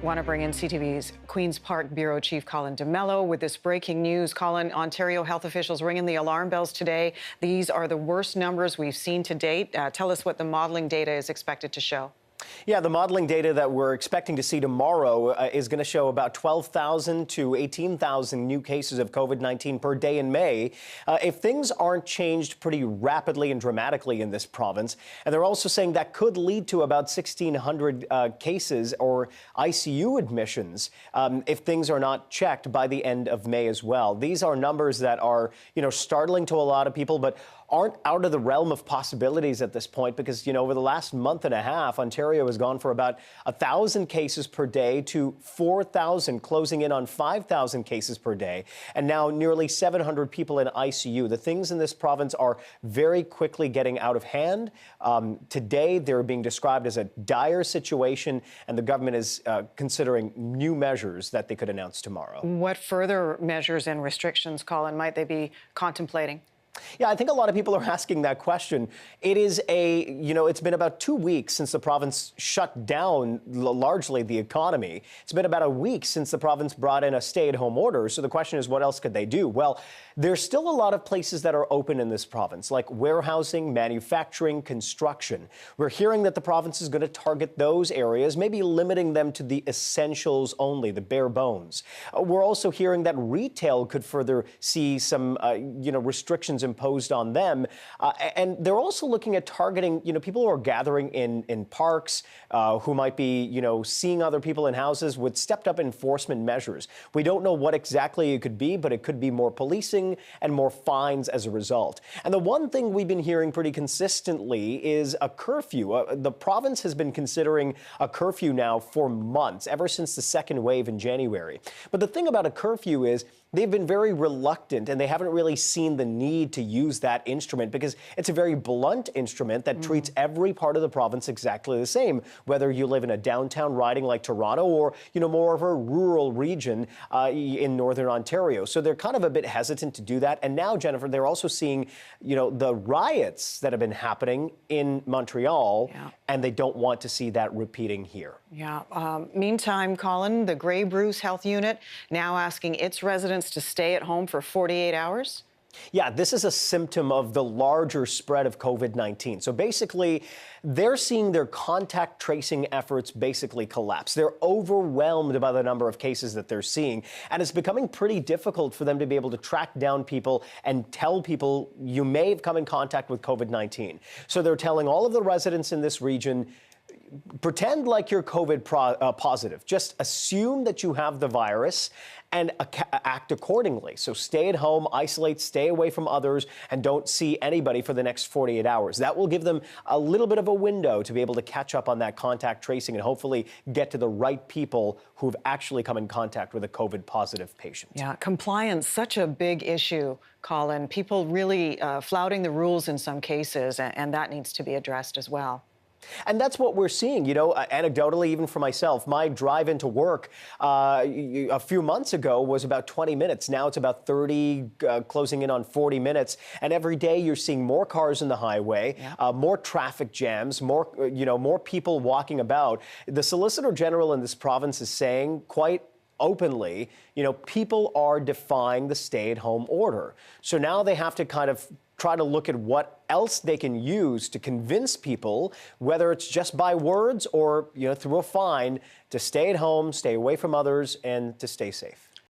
Want to bring in CTV's Queen's Park Bureau Chief Colin D'Mello with this breaking news. Colin, Ontario health officials ringing the alarm bells today. These are the worst numbers we've seen to date. Tell us what the modeling data is expected to show. Yeah, the modeling data that we're expecting to see tomorrow is going to show about 12,000 to 18,000 new cases of COVID-19 per day in May. If things aren't changed pretty rapidly and dramatically in this province, and they're also saying that could lead to about 1,600 cases or ICU admissions if things are not checked by the end of May as well. These are numbers that are, startling to a lot of people, but aren't out of the realm of possibilities at this point because, over the last month and a half, Ontario has gone for about 1,000 cases per day to 4,000, closing in on 5,000 cases per day, and now nearly 700 people in ICU. The things in this province are very quickly getting out of hand. Today, they're being described as a dire situation, and the government is considering new measures that they could announce tomorrow. What further measures and restrictions, Colin, might they be contemplating? Yeah, I think a lot of people are asking that question. It is it's been about 2 weeks since the province shut down largely the economy. It's been about a week since the province brought in a stay-at-home order. So the question is, what else could they do? Well, there's still a lot of places that are open in this province, like warehousing, manufacturing, construction. We're hearing that the province is going to target those areas, maybe limiting them to the essentials only, the bare bones. We're also hearing that retail could further see some, restrictions imposed on them. And they're also looking at targeting, people who are gathering in parks, who might be, seeing other people in houses with stepped up enforcement measures. We don't know what exactly it could be, but it could be more policing and more fines as a result. And the one thing we've been hearing pretty consistently is a curfew. The province has been considering a curfew now for months, ever since the second wave in January. But the thing about a curfew is they've been very reluctant, and they haven't really seen the need to use that instrument because it's a very blunt instrument that treats every part of the province exactly the same, whether you live in a downtown riding like Toronto or, more of a rural region in northern Ontario. So they're kind of a bit hesitant to do that. And now, Jennifer, they're also seeing, the riots that have been happening in Montreal, and they don't want to see that repeating here. Yeah. Meantime, Colin, the Grey Bruce Health Unit now asking its residents to stay at home for 48 hours? Yeah, this is a symptom of the larger spread of COVID-19. So basically, they're seeing their contact tracing efforts basically collapse. They're overwhelmed by the number of cases that they're seeing, and it's becoming pretty difficult for them to be able to track down people and tell people you may have come in contact with COVID-19. So they're telling all of the residents in this region, pretend like you're COVID positive. Just assume that you have the virus and act accordingly. So stay at home, isolate, stay away from others, and don't see anybody for the next 48 hours. That will give them a little bit of a window to be able to catch up on that contact tracing and hopefully get to the right people who've actually come in contact with a COVID positive patient. Yeah, compliance, such a big issue, Colin. People really flouting the rules in some cases, and that needs to be addressed as well. And that's what we're seeing, anecdotally, even for myself. My drive into work a few months ago was about 20 minutes. Now it's about 30, closing in on 40 minutes. And every day you're seeing more cars in the highway, more traffic jams, more people walking about. The Solicitor General in this province is saying quite openly, people are defying the stay-at-home order. So now they have to kind of try to look at what else they can use to convince people, whether it's just by words or, through a fine, to stay at home, stay away from others, and to stay safe.